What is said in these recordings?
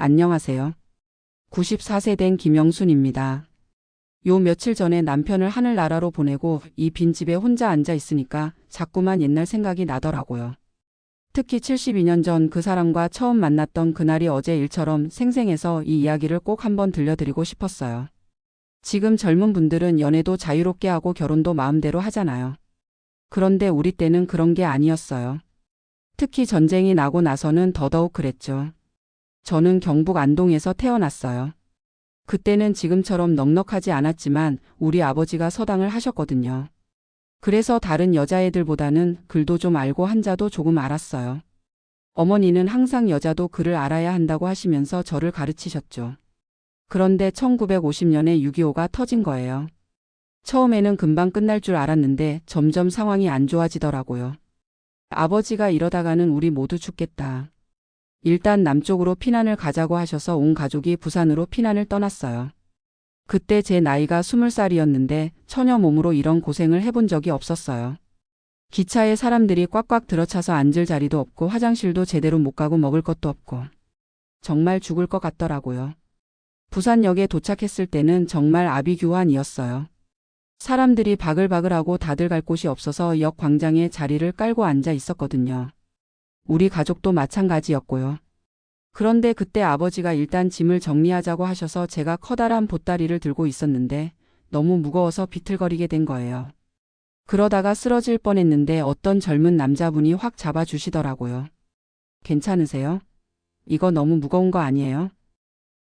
안녕하세요. 94세 된 김영순입니다. 요 며칠 전에 남편을 하늘나라로 보내고 이 빈집에 혼자 앉아 있으니까 자꾸만 옛날 생각이 나더라고요. 특히 72년 전 그 사람과 처음 만났던 그날이 어제 일처럼 생생해서 이 이야기를 꼭 한번 들려드리고 싶었어요. 지금 젊은 분들은 연애도 자유롭게 하고 결혼도 마음대로 하잖아요. 그런데 우리 때는 그런 게 아니었어요. 특히 전쟁이 나고 나서는 더더욱 그랬죠. 저는 경북 안동에서 태어났어요. 그때는 지금처럼 넉넉하지 않았지만 우리 아버지가 서당을 하셨거든요. 그래서 다른 여자애들보다는 글도 좀 알고 한자도 조금 알았어요. 어머니는 항상 여자도 글을 알아야 한다고 하시면서 저를 가르치셨죠. 그런데 1950년에 6.25가 터진 거예요. 처음에는 금방 끝날 줄 알았는데 점점 상황이 안 좋아지더라고요. 아버지가 이러다가는 우리 모두 죽겠다. 일단 남쪽으로 피난을 가자고 하셔서 온 가족이 부산으로 피난을 떠났어요. 그때 제 나이가 20살이었는데 처녀 몸으로 이런 고생을 해본 적이 없었어요. 기차에 사람들이 꽉꽉 들어차서 앉을 자리도 없고 화장실도 제대로 못 가고 먹을 것도 없고 정말 죽을 것 같더라고요. 부산역에 도착했을 때는 정말 아비규환이었어요. 사람들이 바글바글하고 다들 갈 곳이 없어서 역 광장에 자리를 깔고 앉아 있었거든요. 우리 가족도 마찬가지였고요. 그런데 그때 아버지가 일단 짐을 정리하자고 하셔서 제가 커다란 보따리를 들고 있었는데 너무 무거워서 비틀거리게 된 거예요. 그러다가 쓰러질 뻔했는데 어떤 젊은 남자분이 확 잡아주시더라고요. 괜찮으세요? 이거 너무 무거운 거 아니에요?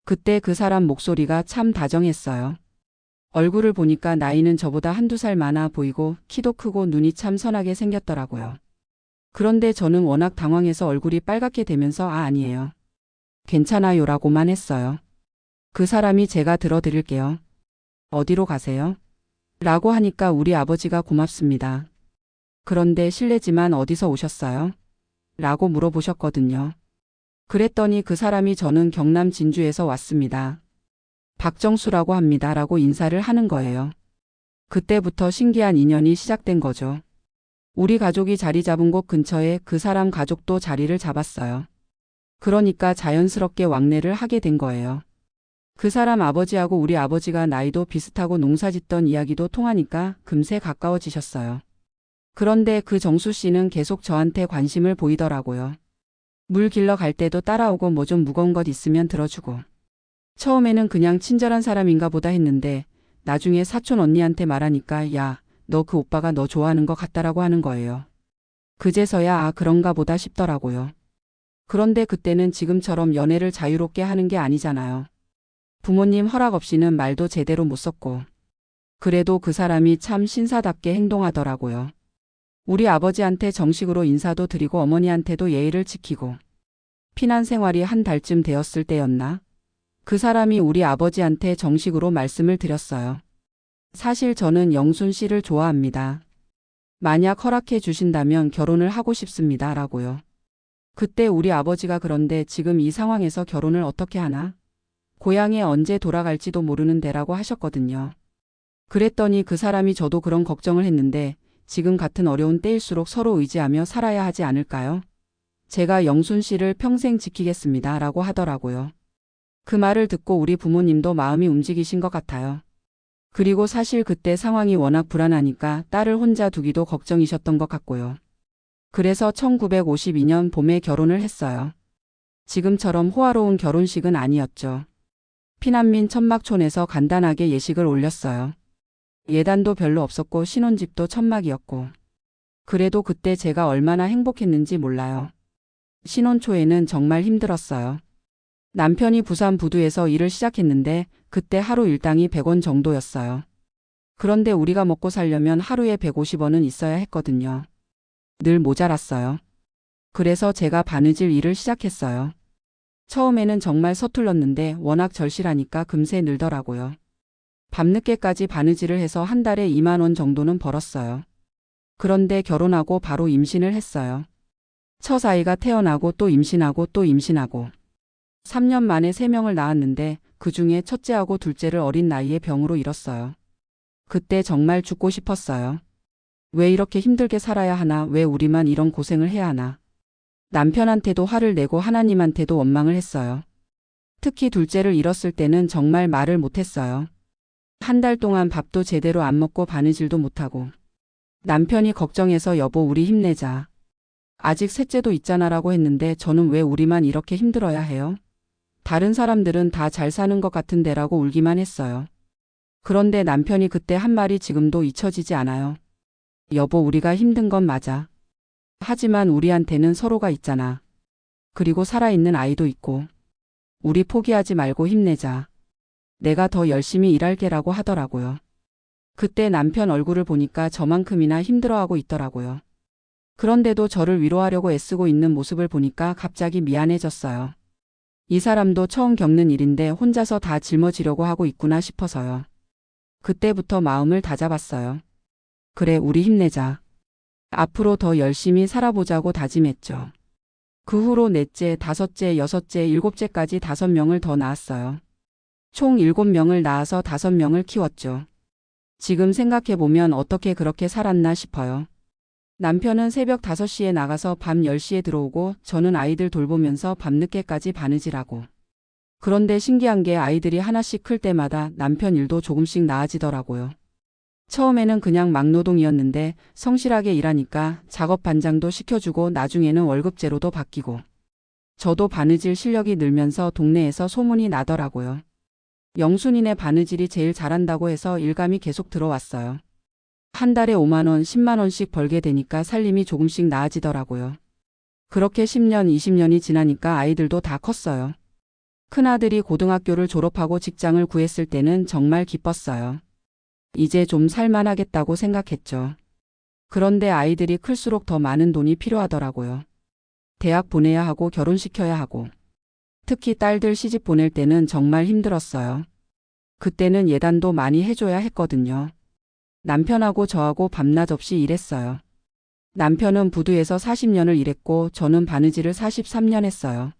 그때 그 사람 목소리가 참 다정했어요. 얼굴을 보니까 나이는 저보다 한두 살 많아 보이고 키도 크고 눈이 참 선하게 생겼더라고요. 그런데 저는 워낙 당황해서 얼굴이 빨갛게 되면서 아니에요. 괜찮아요 라고만 했어요. 그 사람이 제가 들어드릴게요. 어디로 가세요? 라고 하니까 우리 아버지가 고맙습니다. 그런데 실례지만 어디서 오셨어요? 라고 물어보셨거든요. 그랬더니 그 사람이 저는 경남 진주에서 왔습니다. 박정수라고 합니다. 라고 인사를 하는 거예요. 그때부터 신기한 인연이 시작된 거죠. 우리 가족이 자리 잡은 곳 근처에 그 사람 가족도 자리를 잡았어요. 그러니까 자연스럽게 왕래를 하게 된 거예요. 그 사람 아버지하고 우리 아버지가 나이도 비슷하고 농사짓던 이야기도 통하니까 금세 가까워지셨어요. 그런데 그 정수 씨는 계속 저한테 관심을 보이더라고요. 물 길러 갈 때도 따라오고 뭐 좀 무거운 것 있으면 들어주고. 처음에는 그냥 친절한 사람인가 보다 했는데 나중에 사촌 언니한테 말하니까 야, 너 그 오빠가 너 좋아하는 것 같다라고 하는 거예요. 그제서야 그런가 보다 싶더라고요. 그런데 그때는 지금처럼 연애를 자유롭게 하는 게 아니잖아요. 부모님 허락 없이는 말도 제대로 못 썼고. 그래도 그 사람이 참 신사답게 행동하더라고요. 우리 아버지한테 정식으로 인사도 드리고 어머니한테도 예의를 지키고. 피난 생활이 한 달쯤 되었을 때였나? 그 사람이 우리 아버지한테 정식으로 말씀을 드렸어요. 사실 저는 영순 씨를 좋아합니다. 만약 허락해 주신다면 결혼을 하고 싶습니다. 라고요. 그때 우리 아버지가 그런데 지금 이 상황에서 결혼을 어떻게 하나? 고향에 언제 돌아갈지도 모르는데라고 하셨거든요. 그랬더니 그 사람이 저도 그런 걱정을 했는데 지금 같은 어려운 때일수록 서로 의지하며 살아야 하지 않을까요? 제가 영순 씨를 평생 지키겠습니다. 라고 하더라고요. 그 말을 듣고 우리 부모님도 마음이 움직이신 것 같아요. 그리고 사실 그때 상황이 워낙 불안하니까 딸을 혼자 두기도 걱정이셨던 것 같고요. 그래서 1952년 봄에 결혼을 했어요. 지금처럼 호화로운 결혼식은 아니었죠. 피난민 천막촌에서 간단하게 예식을 올렸어요. 예단도 별로 없었고 신혼집도 천막이었고. 그래도 그때 제가 얼마나 행복했는지 몰라요. 신혼 초에는 정말 힘들었어요. 남편이 부산 부두에서 일을 시작했는데 그때 하루 일당이 100원 정도였어요. 그런데 우리가 먹고 살려면 하루에 150원은 있어야 했거든요. 늘 모자랐어요. 그래서 제가 바느질 일을 시작했어요. 처음에는 정말 서툴렀는데 워낙 절실하니까 금세 늘더라고요. 밤늦게까지 바느질을 해서 한 달에 2만 원 정도는 벌었어요. 그런데 결혼하고 바로 임신을 했어요. 첫 아이가 태어나고 또 임신하고 또 임신하고. 3년 만에 3명을 낳았는데 그중에 첫째하고 둘째를 어린 나이에 병으로 잃었어요. 그때 정말 죽고 싶었어요. 왜 이렇게 힘들게 살아야 하나, 왜 우리만 이런 고생을 해야 하나. 남편한테도 화를 내고 하나님한테도 원망을 했어요. 특히 둘째를 잃었을 때는 정말 말을 못했어요. 한 달 동안 밥도 제대로 안 먹고 바느질도 못하고. 남편이 걱정해서 여보 우리 힘내자. 아직 셋째도 있잖아라고 했는데 저는 왜 우리만 이렇게 힘들어야 해요? 다른 사람들은 다 잘 사는 것 같은데라고 울기만 했어요. 그런데 남편이 그때 한 말이 지금도 잊혀지지 않아요. 여보 우리가 힘든 건 맞아. 하지만 우리한테는 서로가 있잖아. 그리고 살아있는 아이도 있고. 우리 포기하지 말고 힘내자. 내가 더 열심히 일할게라고 하더라고요. 그때 남편 얼굴을 보니까 저만큼이나 힘들어하고 있더라고요. 그런데도 저를 위로하려고 애쓰고 있는 모습을 보니까 갑자기 미안해졌어요. 이 사람도 처음 겪는 일인데 혼자서 다 짊어지려고 하고 있구나 싶어서요. 그때부터 마음을 다잡았어요. 그래 우리 힘내자. 앞으로 더 열심히 살아보자고 다짐했죠. 그 후로 넷째, 다섯째, 여섯째, 일곱째까지 5명을 더 낳았어요. 총 7명을 낳아서 5명을 키웠죠. 지금 생각해보면 어떻게 그렇게 살았나 싶어요. 남편은 새벽 5시에 나가서 밤 10시에 들어오고 저는 아이들 돌보면서 밤늦게까지 바느질하고. 그런데 신기한 게 아이들이 하나씩 클 때마다 남편 일도 조금씩 나아지더라고요. 처음에는 그냥 막노동이었는데 성실하게 일하니까 작업 반장도 시켜주고 나중에는 월급제로도 바뀌고. 저도 바느질 실력이 늘면서 동네에서 소문이 나더라고요. 영순이네 바느질이 제일 잘한다고 해서 일감이 계속 들어왔어요. 한 달에 5만 원, 10만 원씩 벌게 되니까 살림이 조금씩 나아지더라고요. 그렇게 10년, 20년이 지나니까 아이들도 다 컸어요. 큰아들이 고등학교를 졸업하고 직장을 구했을 때는 정말 기뻤어요. 이제 좀 살만하겠다고 생각했죠. 그런데 아이들이 클수록 더 많은 돈이 필요하더라고요. 대학 보내야 하고 결혼시켜야 하고. 특히 딸들 시집 보낼 때는 정말 힘들었어요. 그때는 예단도 많이 해줘야 했거든요. 남편하고 저하고 밤낮 없이 일했어요. 남편은 부두에서 40년을 일했고 저는 바느질을 43년 했어요.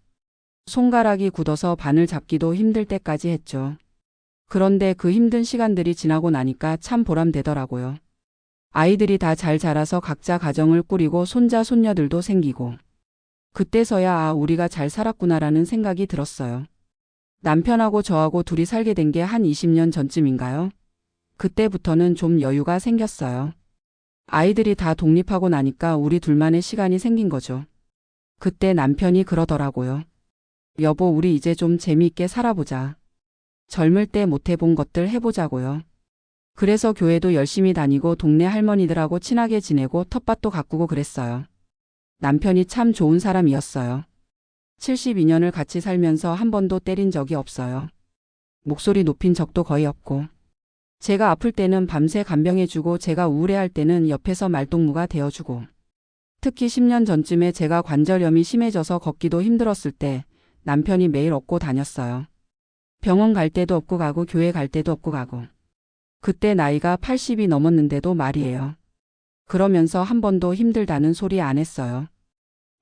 손가락이 굳어서 바늘 잡기도 힘들 때까지 했죠. 그런데 그 힘든 시간들이 지나고 나니까 참 보람되더라고요. 아이들이 다 잘 자라서 각자 가정을 꾸리고 손자 손녀들도 생기고. 그때서야 아 우리가 잘 살았구나라는 생각이 들었어요. 남편하고 저하고 둘이 살게 된 게 한 20년 전쯤인가요? 그때부터는 좀 여유가 생겼어요. 아이들이 다 독립하고 나니까 우리 둘만의 시간이 생긴 거죠. 그때 남편이 그러더라고요. 여보 우리 이제 좀 재미있게 살아보자. 젊을 때 못 해본 것들 해보자고요. 그래서 교회도 열심히 다니고 동네 할머니들하고 친하게 지내고 텃밭도 가꾸고 그랬어요. 남편이 참 좋은 사람이었어요. 72년을 같이 살면서 한 번도 때린 적이 없어요. 목소리 높인 적도 거의 없고. 제가 아플 때는 밤새 간병해주고 제가 우울해할 때는 옆에서 말동무가 되어주고. 특히 10년 전쯤에 제가 관절염이 심해져서 걷기도 힘들었을 때 남편이 매일 업고 다녔어요. 병원 갈 때도 업고 가고 교회 갈 때도 업고 가고. 그때 나이가 80이 넘었는데도 말이에요. 그러면서 한 번도 힘들다는 소리 안 했어요.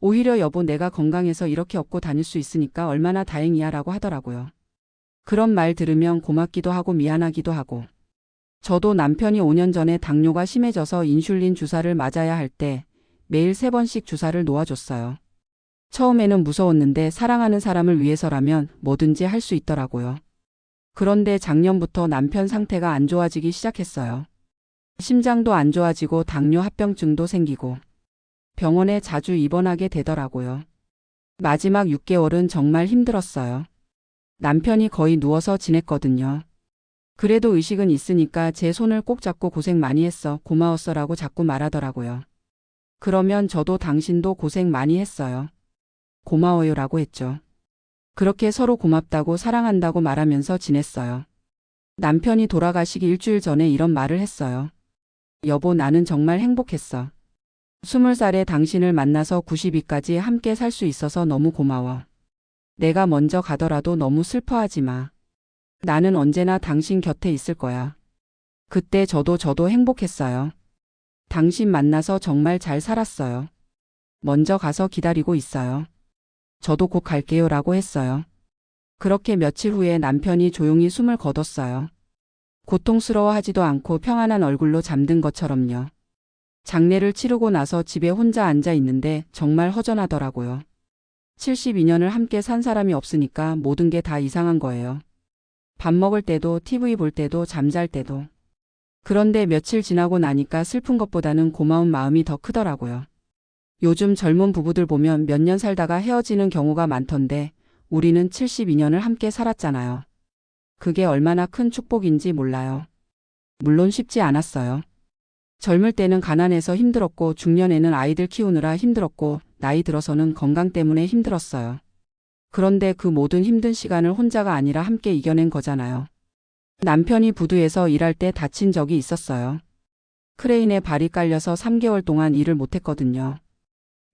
오히려 여보 내가 건강해서 이렇게 업고 다닐 수 있으니까 얼마나 다행이야 라고 하더라고요. 그런 말 들으면 고맙기도 하고 미안하기도 하고. 저도 남편이 5년 전에 당뇨가 심해져서 인슐린 주사를 맞아야 할 때 매일 3번씩 주사를 놓아줬어요. 처음에는 무서웠는데 사랑하는 사람을 위해서라면 뭐든지 할 수 있더라고요. 그런데 작년부터 남편 상태가 안 좋아지기 시작했어요. 심장도 안 좋아지고 당뇨 합병증도 생기고 병원에 자주 입원하게 되더라고요. 마지막 6개월은 정말 힘들었어요. 남편이 거의 누워서 지냈거든요. 그래도 의식은 있으니까 제 손을 꼭 잡고 고생 많이 했어, 고마웠어라고 자꾸 말하더라고요. 그러면 저도 당신도 고생 많이 했어요. 고마워요라고 했죠. 그렇게 서로 고맙다고 사랑한다고 말하면서 지냈어요. 남편이 돌아가시기 일주일 전에 이런 말을 했어요. 여보 나는 정말 행복했어. 20살에 당신을 만나서 92까지 함께 살 수 있어서 너무 고마워. 내가 먼저 가더라도 너무 슬퍼하지 마. 나는 언제나 당신 곁에 있을 거야. 그때 저도 행복했어요. 당신 만나서 정말 잘 살았어요. 먼저 가서 기다리고 있어요. 저도 곧 갈게요 라고 했어요. 그렇게 며칠 후에 남편이 조용히 숨을 거뒀어요. 고통스러워하지도 않고 평안한 얼굴로 잠든 것처럼요. 장례를 치르고 나서 집에 혼자 앉아 있는데 정말 허전하더라고요. 72년을 함께 산 사람이 없으니까 모든 게 다 이상한 거예요. 밥 먹을 때도, TV 볼 때도, 잠잘 때도. 그런데 며칠 지나고 나니까 슬픈 것보다는 고마운 마음이 더 크더라고요. 요즘 젊은 부부들 보면 몇 년 살다가 헤어지는 경우가 많던데 우리는 72년을 함께 살았잖아요. 그게 얼마나 큰 축복인지 몰라요. 물론 쉽지 않았어요. 젊을 때는 가난해서 힘들었고 중년에는 아이들 키우느라 힘들었고 나이 들어서는 건강 때문에 힘들었어요. 그런데 그 모든 힘든 시간을 혼자가 아니라 함께 이겨낸 거잖아요. 남편이 부두에서 일할 때 다친 적이 있었어요. 크레인에 발이 깔려서 3개월 동안 일을 못했거든요.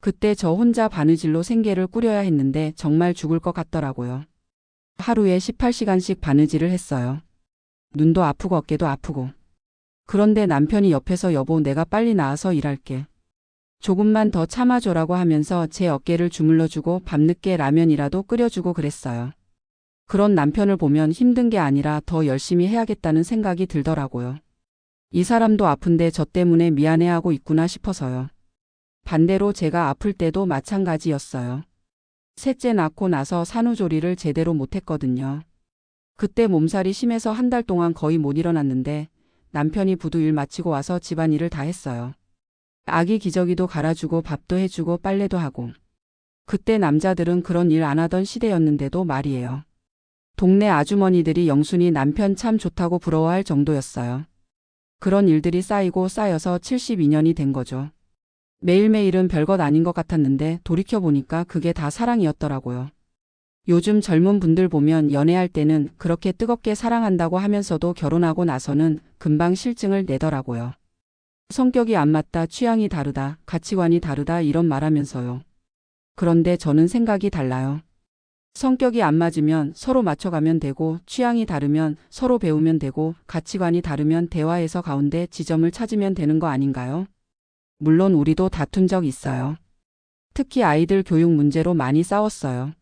그때 저 혼자 바느질로 생계를 꾸려야 했는데 정말 죽을 것 같더라고요. 하루에 18시간씩 바느질을 했어요. 눈도 아프고 어깨도 아프고. 그런데 남편이 옆에서 여보 내가 빨리 나와서 일할게. 조금만 더 참아줘라고 하면서 제 어깨를 주물러주고 밤늦게 라면이라도 끓여주고 그랬어요. 그런 남편을 보면 힘든 게 아니라 더 열심히 해야겠다는 생각이 들더라고요. 이 사람도 아픈데 저 때문에 미안해하고 있구나 싶어서요. 반대로 제가 아플 때도 마찬가지였어요. 셋째 낳고 나서 산후조리를 제대로 못했거든요. 그때 몸살이 심해서 한 달 동안 거의 못 일어났는데 남편이 부두 일 마치고 와서 집안일을 다 했어요. 아기 기저귀도 갈아주고 밥도 해주고 빨래도 하고. 그때 남자들은 그런 일 안 하던 시대였는데도 말이에요. 동네 아주머니들이 영순이 남편 참 좋다고 부러워할 정도였어요. 그런 일들이 쌓이고 쌓여서 72년이 된 거죠. 매일매일은 별것 아닌 것 같았는데 돌이켜보니까 그게 다 사랑이었더라고요. 요즘 젊은 분들 보면 연애할 때는 그렇게 뜨겁게 사랑한다고 하면서도 결혼하고 나서는 금방 실증을 내더라고요. 성격이 안 맞다, 취향이 다르다, 가치관이 다르다 이런 말하면서요. 그런데 저는 생각이 달라요. 성격이 안 맞으면 서로 맞춰가면 되고 취향이 다르면 서로 배우면 되고 가치관이 다르면 대화해서 가운데 지점을 찾으면 되는 거 아닌가요? 물론 우리도 다툰 적 있어요. 특히 아이들 교육 문제로 많이 싸웠어요.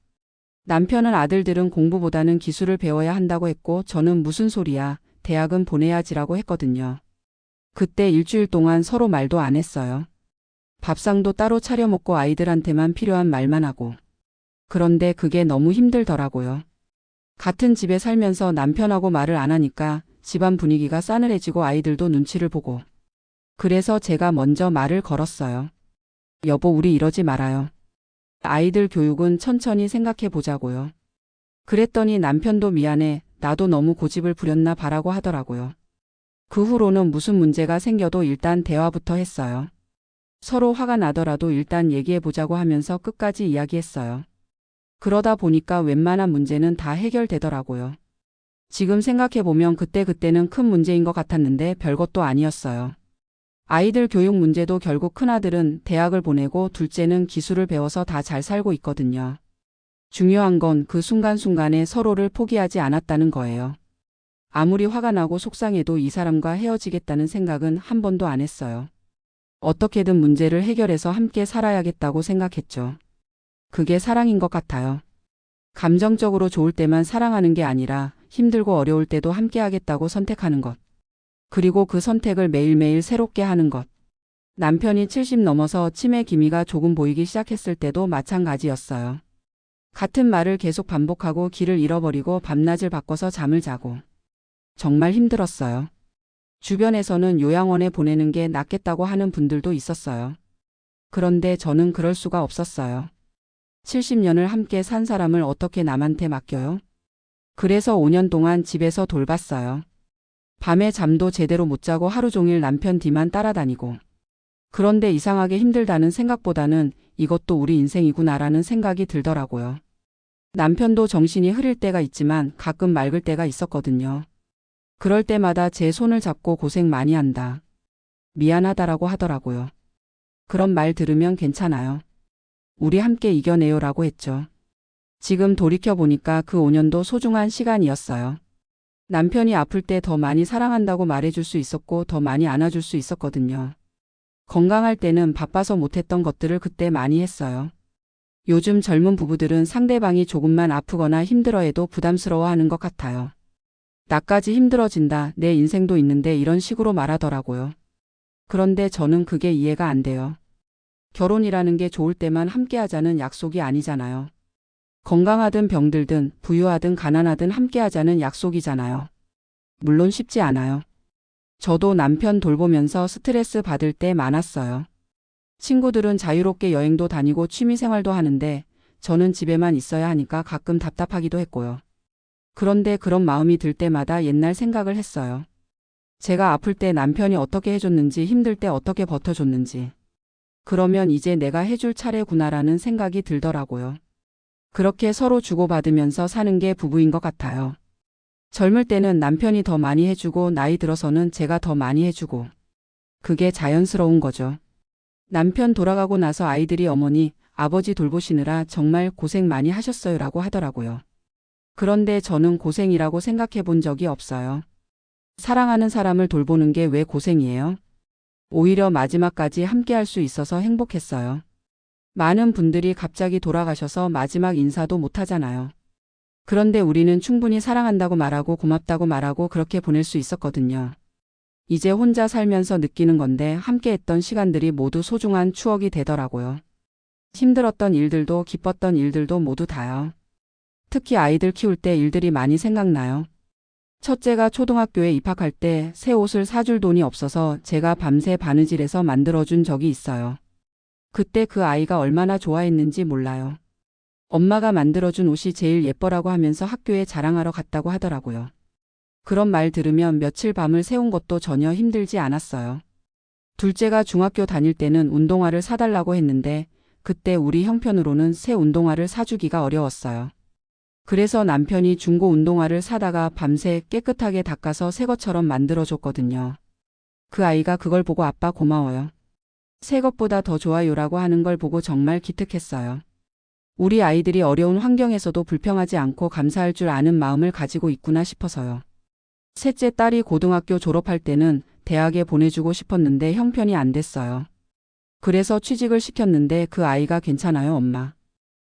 남편은 아들들은 공부보다는 기술을 배워야 한다고 했고 저는 무슨 소리야, 대학은 보내야지라고 했거든요. 그때 일주일 동안 서로 말도 안 했어요. 밥상도 따로 차려 먹고 아이들한테만 필요한 말만 하고. 그런데 그게 너무 힘들더라고요. 같은 집에 살면서 남편하고 말을 안 하니까 집안 분위기가 싸늘해지고 아이들도 눈치를 보고. 그래서 제가 먼저 말을 걸었어요. 여보 우리 이러지 말아요. 아이들 교육은 천천히 생각해 보자고요. 그랬더니 남편도 미안해, 나도 너무 고집을 부렸나 봐라고 하더라고요. 그 후로는 무슨 문제가 생겨도 일단 대화부터 했어요. 서로 화가 나더라도 일단 얘기해 보자고 하면서 끝까지 이야기했어요. 그러다 보니까 웬만한 문제는 다 해결되더라고요. 지금 생각해보면 그때는 큰 문제인 것 같았는데 별것도 아니었어요. 아이들 교육 문제도 결국 큰아들은 대학을 보내고 둘째는 기술을 배워서 다 잘 살고 있거든요. 중요한 건 그 순간순간에 서로를 포기하지 않았다는 거예요. 아무리 화가 나고 속상해도 이 사람과 헤어지겠다는 생각은 한 번도 안 했어요. 어떻게든 문제를 해결해서 함께 살아야겠다고 생각했죠. 그게 사랑인 것 같아요. 감정적으로 좋을 때만 사랑하는 게 아니라 힘들고 어려울 때도 함께 하겠다고 선택하는 것. 그리고 그 선택을 매일매일 새롭게 하는 것. 남편이 70 넘어서 치매 기미가 조금 보이기 시작했을 때도 마찬가지였어요. 같은 말을 계속 반복하고 길을 잃어버리고 밤낮을 바꿔서 잠을 자고. 정말 힘들었어요. 주변에서는 요양원에 보내는 게 낫겠다고 하는 분들도 있었어요. 그런데 저는 그럴 수가 없었어요. 70년을 함께 산 사람을 어떻게 남한테 맡겨요? 그래서 5년 동안 집에서 돌봤어요. 밤에 잠도 제대로 못 자고 하루 종일 남편 뒤만 따라다니고. 그런데 이상하게 힘들다는 생각보다는 이것도 우리 인생이구나라는 생각이 들더라고요. 남편도 정신이 흐릴 때가 있지만 가끔 맑을 때가 있었거든요. 그럴 때마다 제 손을 잡고 고생 많이 한다. 미안하다라고 하더라고요. 그런 말 들으면 괜찮아요. 우리 함께 이겨내요라고 했죠. 지금 돌이켜보니까 그 5년도 소중한 시간이었어요. 남편이 아플 때 더 많이 사랑한다고 말해줄 수 있었고 더 많이 안아줄 수 있었거든요. 건강할 때는 바빠서 못했던 것들을 그때 많이 했어요. 요즘 젊은 부부들은 상대방이 조금만 아프거나 힘들어해도 부담스러워하는 것 같아요. 나까지 힘들어진다, 내 인생도 있는데 이런 식으로 말하더라고요. 그런데 저는 그게 이해가 안 돼요. 결혼이라는 게 좋을 때만 함께 하자는 약속이 아니잖아요. 건강하든 병들든 부유하든 가난하든 함께 하자는 약속이잖아요. 물론 쉽지 않아요. 저도 남편 돌보면서 스트레스 받을 때 많았어요. 친구들은 자유롭게 여행도 다니고 취미생활도 하는데 저는 집에만 있어야 하니까 가끔 답답하기도 했고요. 그런데 그런 마음이 들 때마다 옛날 생각을 했어요. 제가 아플 때 남편이 어떻게 해줬는지, 힘들 때 어떻게 버텨줬는지. 그러면 이제 내가 해줄 차례구나라는 생각이 들더라고요. 그렇게 서로 주고받으면서 사는 게 부부인 것 같아요. 젊을 때는 남편이 더 많이 해주고 나이 들어서는 제가 더 많이 해주고. 그게 자연스러운 거죠. 남편 돌아가고 나서 아이들이 어머니, 아버지 돌보시느라 정말 고생 많이 하셨어요라고 하더라고요. 그런데 저는 고생이라고 생각해 본 적이 없어요. 사랑하는 사람을 돌보는 게 왜 고생이에요? 오히려 마지막까지 함께 할 수 있어서 행복했어요. 많은 분들이 갑자기 돌아가셔서 마지막 인사도 못 하잖아요. 그런데 우리는 충분히 사랑한다고 말하고 고맙다고 말하고 그렇게 보낼 수 있었거든요. 이제 혼자 살면서 느끼는 건데 함께 했던 시간들이 모두 소중한 추억이 되더라고요. 힘들었던 일들도 기뻤던 일들도 모두 다요. 특히 아이들 키울 때 일들이 많이 생각나요. 첫째가 초등학교에 입학할 때 새 옷을 사줄 돈이 없어서 제가 밤새 바느질해서 만들어준 적이 있어요. 그때 그 아이가 얼마나 좋아했는지 몰라요. 엄마가 만들어준 옷이 제일 예뻐라고 하면서 학교에 자랑하러 갔다고 하더라고요. 그런 말 들으면 며칠 밤을 새운 것도 전혀 힘들지 않았어요. 둘째가 중학교 다닐 때는 운동화를 사달라고 했는데 그때 우리 형편으로는 새 운동화를 사주기가 어려웠어요. 그래서 남편이 중고 운동화를 사다가 밤새 깨끗하게 닦아서 새 것처럼 만들어줬거든요. 그 아이가 그걸 보고 아빠 고마워요. 새 것보다 더 좋아요라고 하는 걸 보고 정말 기특했어요. 우리 아이들이 어려운 환경에서도 불평하지 않고 감사할 줄 아는 마음을 가지고 있구나 싶어서요. 셋째 딸이 고등학교 졸업할 때는 대학에 보내주고 싶었는데 형편이 안 됐어요. 그래서 취직을 시켰는데 그 아이가 괜찮아요, 엄마.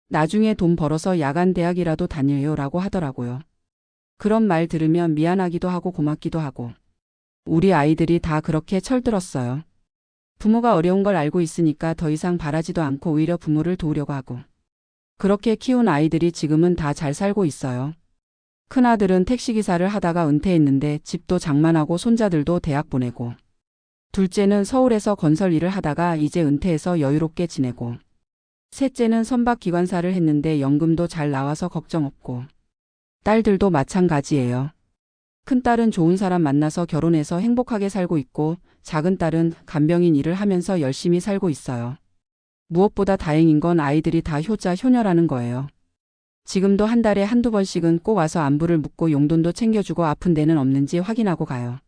나중에 돈 벌어서 야간 대학이라도 다녀요라고 하더라고요. 그런 말 들으면 미안하기도 하고 고맙기도 하고. 우리 아이들이 다 그렇게 철들었어요. 부모가 어려운 걸 알고 있으니까 더 이상 바라지도 않고 오히려 부모를 도우려고 하고. 그렇게 키운 아이들이 지금은 다 잘 살고 있어요. 큰아들은 택시기사를 하다가 은퇴했는데 집도 장만하고 손자들도 대학 보내고. 둘째는 서울에서 건설 일을 하다가 이제 은퇴해서 여유롭게 지내고. 셋째는 선박기관사를 했는데 연금도 잘 나와서 걱정 없고. 딸들도 마찬가지예요. 큰딸은 좋은 사람 만나서 결혼해서 행복하게 살고 있고 작은 딸은 간병인 일을 하면서 열심히 살고 있어요. 무엇보다 다행인 건 아이들이 다 효자 효녀라는 거예요. 지금도 한 달에 한두 번씩은 꼭 와서 안부를 묻고 용돈도 챙겨주고 아픈 데는 없는지 확인하고 가요.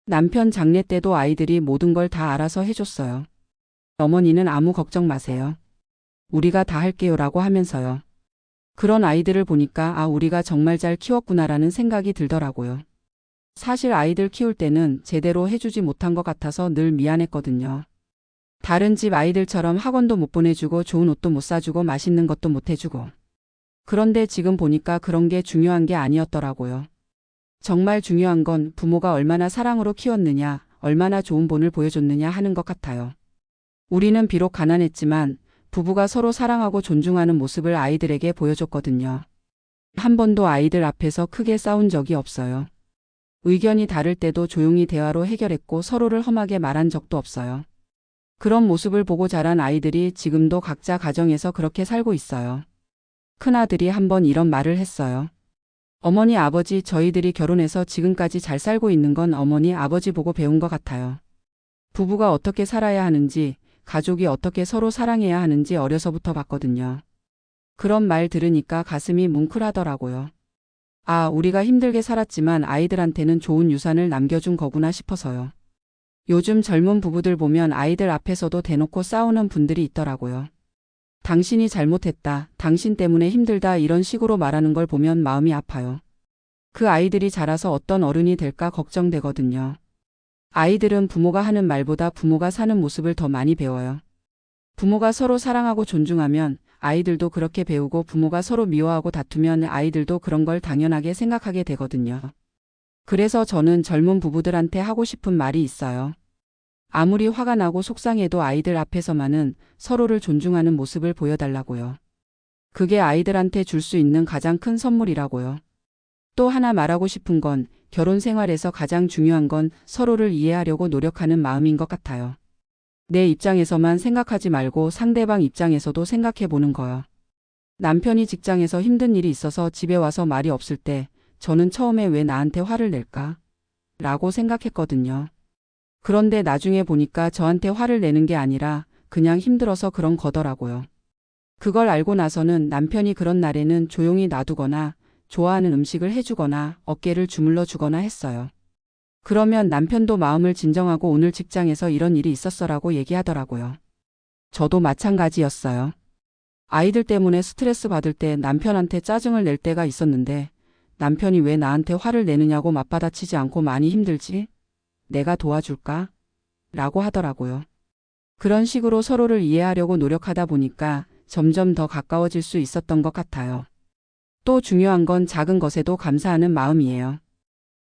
남편 장례 때도 아이들이 모든 걸 다 알아서 해줬어요. 어머니는 아무 걱정 마세요. 우리가 다 할게요라고 하면서요. 그런 아이들을 보니까 우리가 정말 잘 키웠구나라는 생각이 들더라고요. 사실 아이들 키울 때는 제대로 해주지 못한 것 같아서 늘 미안했거든요. 다른 집 아이들처럼 학원도 못 보내주고 좋은 옷도 못 사주고 맛있는 것도 못 해주고. 그런데 지금 보니까 그런 게 중요한 게 아니었더라고요. 정말 중요한 건 부모가 얼마나 사랑으로 키웠느냐, 얼마나 좋은 본을 보여줬느냐 하는 것 같아요. 우리는 비록 가난했지만 부부가 서로 사랑하고 존중하는 모습을 아이들에게 보여줬거든요. 한 번도 아이들 앞에서 크게 싸운 적이 없어요. 의견이 다를 때도 조용히 대화로 해결했고 서로를 험하게 말한 적도 없어요. 그런 모습을 보고 자란 아이들이 지금도 각자 가정에서 그렇게 살고 있어요. 큰아들이 한 번 이런 말을 했어요. 어머니 아버지 저희들이 결혼해서 지금까지 잘 살고 있는 건 어머니 아버지 보고 배운 것 같아요. 부부가 어떻게 살아야 하는지, 가족이 어떻게 서로 사랑해야 하는지 어려서부터 봤거든요. 그런 말 들으니까 가슴이 뭉클하더라고요. 우리가 힘들게 살았지만 아이들한테는 좋은 유산을 남겨준 거구나 싶어서요. 요즘 젊은 부부들 보면 아이들 앞에서도 대놓고 싸우는 분들이 있더라고요. 당신이 잘못했다, 당신 때문에 힘들다 이런 식으로 말하는 걸 보면 마음이 아파요. 그 아이들이 자라서 어떤 어른이 될까 걱정되거든요. 아이들은 부모가 하는 말보다 부모가 사는 모습을 더 많이 배워요. 부모가 서로 사랑하고 존중하면 아이들도 그렇게 배우고 부모가 서로 미워하고 다투면 아이들도 그런 걸 당연하게 생각하게 되거든요. 그래서 저는 젊은 부부들한테 하고 싶은 말이 있어요. 아무리 화가 나고 속상해도 아이들 앞에서만은 서로를 존중하는 모습을 보여달라고요. 그게 아이들한테 줄 수 있는 가장 큰 선물이라고요. 또 하나 말하고 싶은 건 결혼 생활에서 가장 중요한 건 서로를 이해하려고 노력하는 마음인 것 같아요. 내 입장에서만 생각하지 말고 상대방 입장에서도 생각해 보는 거요. 남편이 직장에서 힘든 일이 있어서 집에 와서 말이 없을 때 저는 처음에 왜 나한테 화를 낼까? 라고 생각했거든요. 그런데 나중에 보니까 저한테 화를 내는 게 아니라 그냥 힘들어서 그런 거더라고요. 그걸 알고 나서는 남편이 그런 날에는 조용히 놔두거나 좋아하는 음식을 해주거나 어깨를 주물러 주거나 했어요. 그러면 남편도 마음을 진정하고 오늘 직장에서 이런 일이 있었어라고 얘기하더라고요. 저도 마찬가지였어요. 아이들 때문에 스트레스 받을 때 남편한테 짜증을 낼 때가 있었는데 남편이 왜 나한테 화를 내느냐고 맞받아치지 않고 많이 힘들지? 내가 도와줄까? 라고 하더라고요. 그런 식으로 서로를 이해하려고 노력하다 보니까 점점 더 가까워질 수 있었던 것 같아요. 또 중요한 건 작은 것에도 감사하는 마음이에요.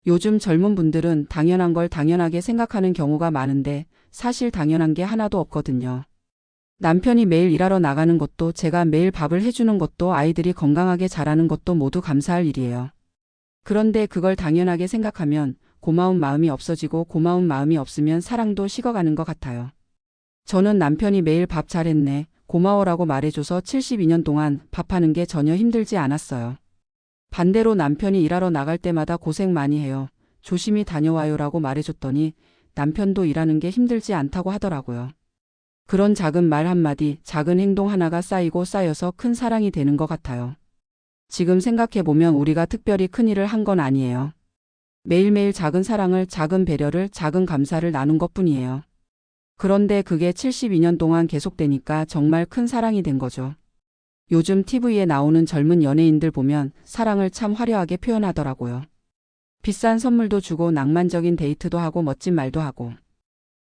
요즘 젊은 분들은 당연한 걸 당연하게 생각하는 경우가 많은데 사실 당연한 게 하나도 없거든요. 남편이 매일 일하러 나가는 것도 제가 매일 밥을 해주는 것도 아이들이 건강하게 자라는 것도 모두 감사할 일이에요. 그런데 그걸 당연하게 생각하면 고마운 마음이 없어지고 고마운 마음이 없으면 사랑도 식어가는 것 같아요. 저는 남편이 매일 밥 잘했네, 고마워라고 말해줘서 72년 동안 밥하는 게 전혀 힘들지 않았어요. 반대로 남편이 일하러 나갈 때마다 고생 많이 해요. 조심히 다녀와요라고 말해줬더니 남편도 일하는 게 힘들지 않다고 하더라고요. 그런 작은 말 한마디, 작은 행동 하나가 쌓이고 쌓여서 큰 사랑이 되는 것 같아요. 지금 생각해보면 우리가 특별히 큰 일을 한 건 아니에요. 매일매일 작은 사랑을, 작은 배려를, 작은 감사를 나눈 것뿐이에요. 그런데 그게 72년 동안 계속되니까 정말 큰 사랑이 된 거죠. 요즘 TV에 나오는 젊은 연예인들 보면 사랑을 참 화려하게 표현하더라고요. 비싼 선물도 주고 낭만적인 데이트도 하고 멋진 말도 하고.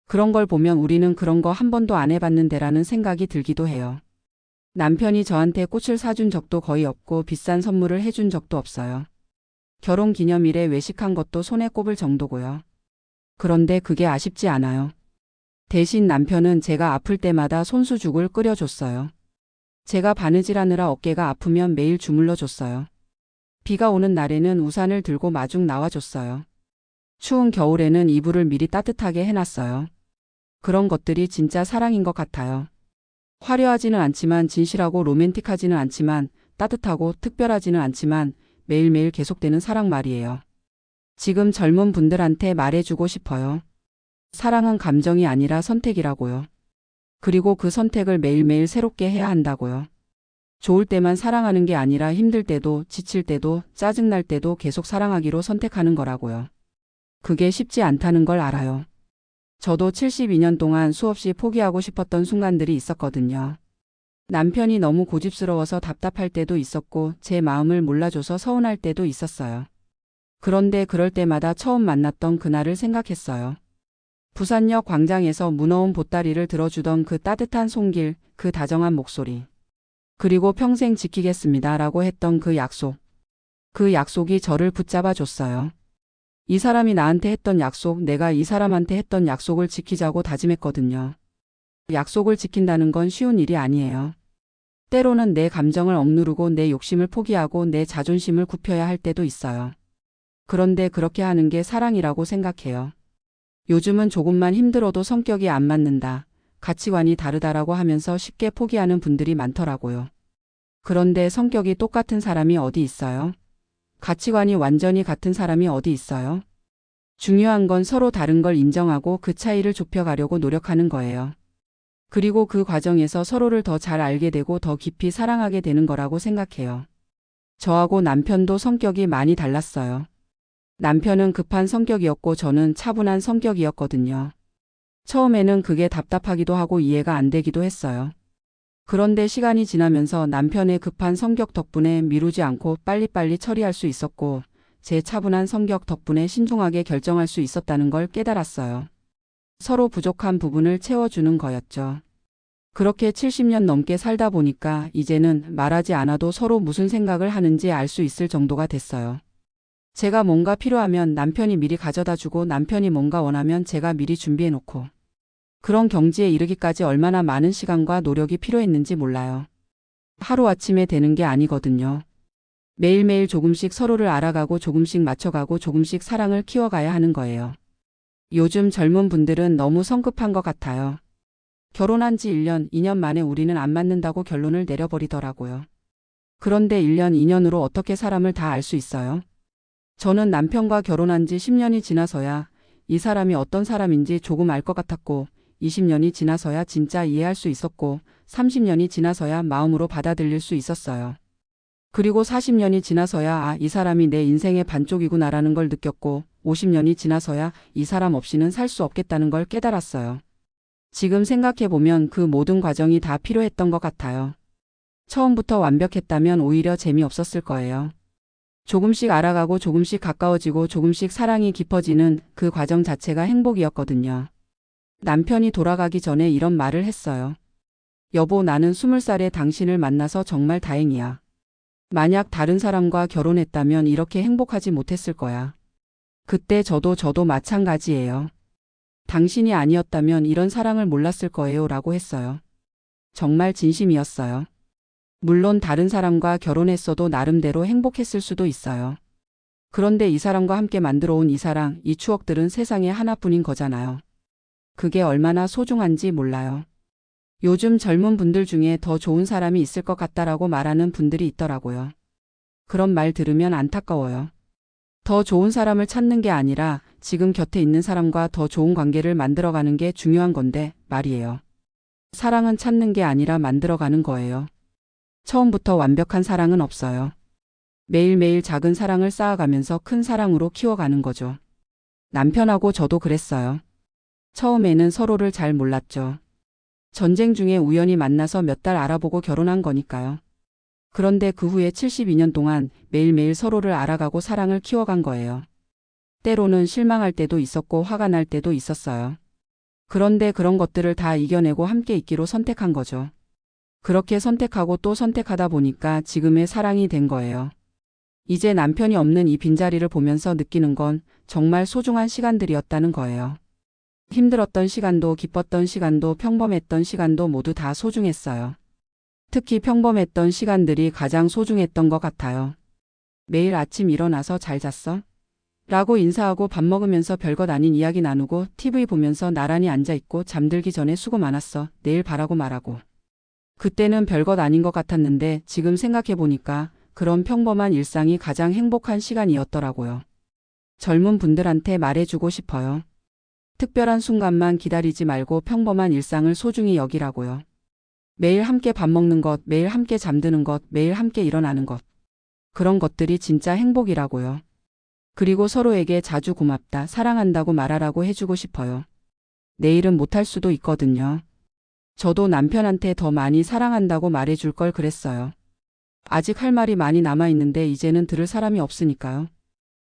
그런 걸 보면 우리는 그런 거 한 번도 안 해봤는데라는 생각이 들기도 해요. 남편이 저한테 꽃을 사준 적도 거의 없고 비싼 선물을 해준 적도 없어요. 결혼 기념일에 외식한 것도 손에 꼽을 정도고요. 그런데 그게 아쉽지 않아요. 대신 남편은 제가 아플 때마다 손수죽을 끓여줬어요. 제가 바느질하느라 어깨가 아프면 매일 주물러 줬어요. 비가 오는 날에는 우산을 들고 마중 나와줬어요. 추운 겨울에는 이불을 미리 따뜻하게 해놨어요. 그런 것들이 진짜 사랑인 것 같아요. 화려하지는 않지만, 진실하고 로맨틱하지는 않지만, 따뜻하고 특별하지는 않지만 매일매일 계속되는 사랑 말이에요. 지금 젊은 분들한테 말해주고 싶어요. 사랑은 감정이 아니라 선택이라고요. 그리고 그 선택을 매일매일 새롭게 해야 한다고요. 좋을 때만 사랑하는 게 아니라 힘들 때도, 지칠 때도, 짜증날 때도 계속 사랑하기로 선택하는 거라고요. 그게 쉽지 않다는 걸 알아요. 저도 72년 동안 수없이 포기하고 싶었던 순간들이 있었거든요. 남편이 너무 고집스러워서 답답할 때도 있었고 제 마음을 몰라줘서 서운할 때도 있었어요. 그런데 그럴 때마다 처음 만났던 그날을 생각했어요. 부산역 광장에서 무너운 보따리를 들어주던 그 따뜻한 손길, 그 다정한 목소리. 그리고 평생 지키겠습니다라고 했던 그 약속. 그 약속이 저를 붙잡아 줬어요. 이 사람이 나한테 했던 약속, 내가 이 사람한테 했던 약속을 지키자고 다짐했거든요. 약속을 지킨다는 건 쉬운 일이 아니에요. 때로는 내 감정을 억누르고 내 욕심을 포기하고 내 자존심을 굽혀야 할 때도 있어요. 그런데 그렇게 하는 게 사랑이라고 생각해요. 요즘은 조금만 힘들어도 성격이 안 맞는다, 가치관이 다르다라고 하면서 쉽게 포기하는 분들이 많더라고요. 그런데 성격이 똑같은 사람이 어디 있어요? 가치관이 완전히 같은 사람이 어디 있어요? 중요한 건 서로 다른 걸 인정하고 그 차이를 좁혀가려고 노력하는 거예요. 그리고 그 과정에서 서로를 더 잘 알게 되고 더 깊이 사랑하게 되는 거라고 생각해요. 저하고 남편도 성격이 많이 달랐어요. 남편은 급한 성격이었고 저는 차분한 성격이었거든요. 처음에는 그게 답답하기도 하고 이해가 안 되기도 했어요. 그런데 시간이 지나면서 남편의 급한 성격 덕분에 미루지 않고 빨리빨리 처리할 수 있었고 제 차분한 성격 덕분에 신중하게 결정할 수 있었다는 걸 깨달았어요. 서로 부족한 부분을 채워주는 거였죠. 그렇게 70년 넘게 살다 보니까 이제는 말하지 않아도 서로 무슨 생각을 하는지 알 수 있을 정도가 됐어요. 제가 뭔가 필요하면 남편이 미리 가져다 주고 남편이 뭔가 원하면 제가 미리 준비해 놓고 그런 경지에 이르기까지 얼마나 많은 시간과 노력이 필요했는지 몰라요. 하루아침에 되는 게 아니거든요. 매일매일 조금씩 서로를 알아가고 조금씩 맞춰가고 조금씩 사랑을 키워가야 하는 거예요. 요즘 젊은 분들은 너무 성급한 것 같아요. 결혼한 지 1년, 2년 만에 우리는 안 맞는다고 결론을 내려버리더라고요. 그런데 1년, 2년으로 어떻게 사람을 다 알 수 있어요? 저는 남편과 결혼한 지 10년이 지나서야 이 사람이 어떤 사람인지 조금 알 것 같았고, 20년이 지나서야 진짜 이해할 수 있었고, 30년이 지나서야 마음으로 받아들일 수 있었어요. 그리고 40년이 지나서야 이 사람이 내 인생의 반쪽이구나라는 걸 느꼈고, 50년이 지나서야 이 사람 없이는 살 수 없겠다는 걸 깨달았어요. 지금 생각해보면 그 모든 과정이 다 필요했던 것 같아요. 처음부터 완벽했다면 오히려 재미없었을 거예요. 조금씩 알아가고 조금씩 가까워지고 조금씩 사랑이 깊어지는 그 과정 자체가 행복이었거든요. 남편이 돌아가기 전에 이런 말을 했어요. 여보, 나는 20살에 당신을 만나서 정말 다행이야. 만약 다른 사람과 결혼했다면 이렇게 행복하지 못했을 거야. 그때 저도 마찬가지예요. 당신이 아니었다면 이런 사랑을 몰랐을 거예요 라고 했어요. 정말 진심이었어요. 물론 다른 사람과 결혼했어도 나름대로 행복했을 수도 있어요. 그런데 이 사람과 함께 만들어 온 이 사랑, 이 추억들은 세상에 하나뿐인 거잖아요. 그게 얼마나 소중한지 몰라요. 요즘 젊은 분들 중에 더 좋은 사람이 있을 것 같다라고 말하는 분들이 있더라고요. 그런 말 들으면 안타까워요. 더 좋은 사람을 찾는 게 아니라 지금 곁에 있는 사람과 더 좋은 관계를 만들어가는 게 중요한 건데 말이에요. 사랑은 찾는 게 아니라 만들어가는 거예요. 처음부터 완벽한 사랑은 없어요. 매일매일 작은 사랑을 쌓아가면서 큰 사랑으로 키워가는 거죠. 남편하고 저도 그랬어요. 처음에는 서로를 잘 몰랐죠. 전쟁 중에 우연히 만나서 몇 달 알아보고 결혼한 거니까요. 그런데 그 후에 72년 동안 매일매일 서로를 알아가고 사랑을 키워간 거예요. 때로는 실망할 때도 있었고 화가 날 때도 있었어요. 그런데 그런 것들을 다 이겨내고 함께 있기로 선택한 거죠. 그렇게 선택하고 또 선택하다 보니까 지금의 사랑이 된 거예요. 이제 남편이 없는 이 빈자리를 보면서 느끼는 건 정말 소중한 시간들이었다는 거예요. 힘들었던 시간도 기뻤던 시간도 평범했던 시간도 모두 다 소중했어요. 특히 평범했던 시간들이 가장 소중했던 것 같아요. 매일 아침 일어나서 잘 잤어? 라고 인사하고 밥 먹으면서 별것 아닌 이야기 나누고 TV 보면서 나란히 앉아있고 잠들기 전에 수고 많았어. 내일 바라고 말하고. 그때는 별것 아닌 것 같았는데 지금 생각해보니까 그런 평범한 일상이 가장 행복한 시간이었더라고요. 젊은 분들한테 말해주고 싶어요. 특별한 순간만 기다리지 말고 평범한 일상을 소중히 여기라고요. 매일 함께 밥 먹는 것, 매일 함께 잠드는 것, 매일 함께 일어나는 것. 그런 것들이 진짜 행복이라고요. 그리고 서로에게 자주 고맙다, 사랑한다고 말하라고 해주고 싶어요. 내일은 못할 수도 있거든요. 저도 남편한테 더 많이 사랑한다고 말해줄 걸 그랬어요. 아직 할 말이 많이 남아있는데 이제는 들을 사람이 없으니까요.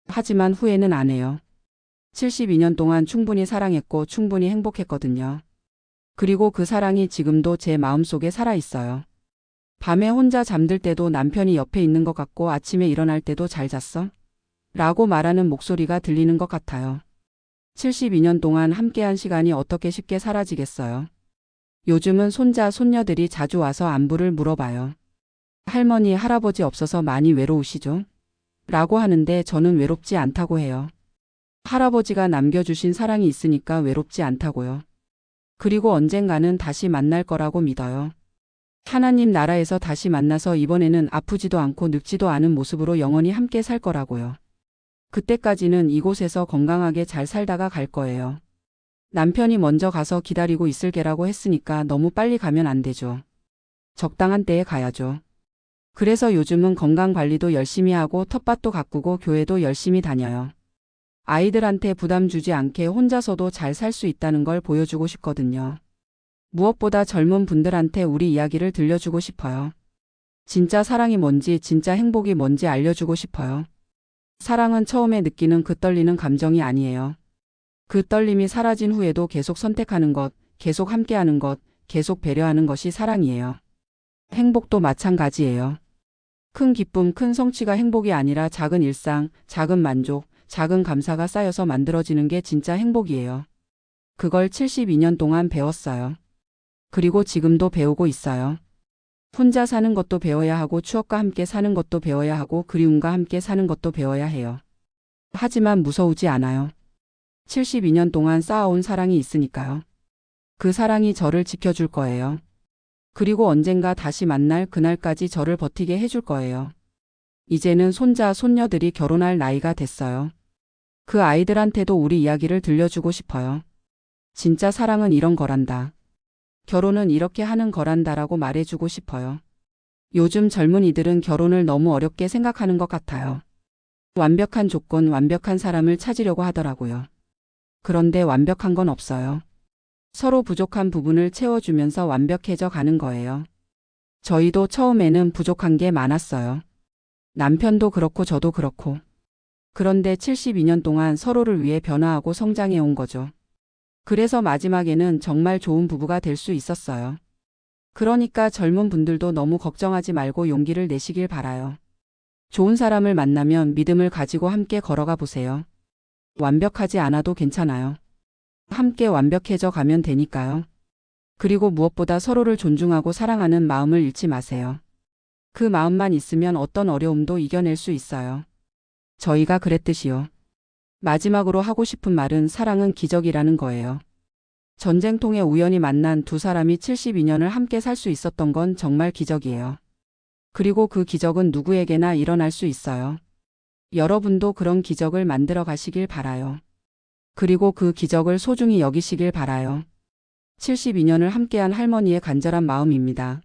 하지만 후회는 안 해요. 72년 동안 충분히 사랑했고 충분히 행복했거든요. 그리고 그 사랑이 지금도 제 마음속에 살아있어요. 밤에 혼자 잠들 때도 남편이 옆에 있는 것 같고 아침에 일어날 때도 잘 잤어? 라고 말하는 목소리가 들리는 것 같아요. 72년 동안 함께한 시간이 어떻게 쉽게 사라지겠어요. 요즘은 손자, 손녀들이 자주 와서 안부를 물어봐요. 할머니, 할아버지 없어서 많이 외로우시죠? 라고 하는데 저는 외롭지 않다고 해요. 할아버지가 남겨주신 사랑이 있으니까 외롭지 않다고요. 그리고 언젠가는 다시 만날 거라고 믿어요. 하나님 나라에서 다시 만나서 이번에는 아프지도 않고 늙지도 않은 모습으로 영원히 함께 살 거라고요. 그때까지는 이곳에서 건강하게 잘 살다가 갈 거예요. 남편이 먼저 가서 기다리고 있을 게라고 했으니까 너무 빨리 가면 안 되죠. 적당한 때에 가야죠. 그래서 요즘은 건강관리도 열심히 하고 텃밭도 가꾸고 교회도 열심히 다녀요. 아이들한테 부담 주지 않게 혼자서도 잘 살 수 있다는 걸 보여주고 싶거든요. 무엇보다 젊은 분들한테 우리 이야기를 들려주고 싶어요. 진짜 사랑이 뭔지, 진짜 행복이 뭔지 알려주고 싶어요. 사랑은 처음에 느끼는 그 떨리는 감정이 아니에요. 그 떨림이 사라진 후에도 계속 선택하는 것, 계속 함께하는 것, 계속 배려하는 것이 사랑이에요. 행복도 마찬가지예요. 큰 기쁨, 큰 성취가 행복이 아니라 작은 일상, 작은 만족, 작은 감사가 쌓여서 만들어지는 게 진짜 행복이에요. 그걸 72년 동안 배웠어요. 그리고 지금도 배우고 있어요. 혼자 사는 것도 배워야 하고 추억과 함께 사는 것도 배워야 하고 그리움과 함께 사는 것도 배워야 해요. 하지만 무서우지 않아요. 72년 동안 쌓아온 사랑이 있으니까요. 그 사랑이 저를 지켜줄 거예요. 그리고 언젠가 다시 만날 그날까지 저를 버티게 해줄 거예요. 이제는 손자, 손녀들이 결혼할 나이가 됐어요. 그 아이들한테도 우리 이야기를 들려주고 싶어요. 진짜 사랑은 이런 거란다. 결혼은 이렇게 하는 거란다라고 말해주고 싶어요. 요즘 젊은이들은 결혼을 너무 어렵게 생각하는 것 같아요. 완벽한 조건, 완벽한 사람을 찾으려고 하더라고요. 그런데 완벽한 건 없어요. 서로 부족한 부분을 채워주면서 완벽해져 가는 거예요. 저희도 처음에는 부족한 게 많았어요. 남편도 그렇고 저도 그렇고. 그런데 72년 동안 서로를 위해 변화하고 성장해 온 거죠. 그래서 마지막에는 정말 좋은 부부가 될 수 있었어요. 그러니까 젊은 분들도 너무 걱정하지 말고 용기를 내시길 바라요. 좋은 사람을 만나면 믿음을 가지고 함께 걸어가 보세요. 완벽하지 않아도 괜찮아요. 함께 완벽해져 가면 되니까요. 그리고 무엇보다 서로를 존중하고 사랑하는 마음을 잃지 마세요. 그 마음만 있으면 어떤 어려움도 이겨낼 수 있어요. 저희가 그랬듯이요. 마지막으로 하고 싶은 말은 사랑은 기적이라는 거예요. 전쟁통에 우연히 만난 두 사람이 72년을 함께 살 수 있었던 건 정말 기적이에요. 그리고 그 기적은 누구에게나 일어날 수 있어요. 여러분도 그런 기적을 만들어 가시길 바라요. 그리고 그 기적을 소중히 여기시길 바라요. 72년을 함께한 할머니의 간절한 마음입니다.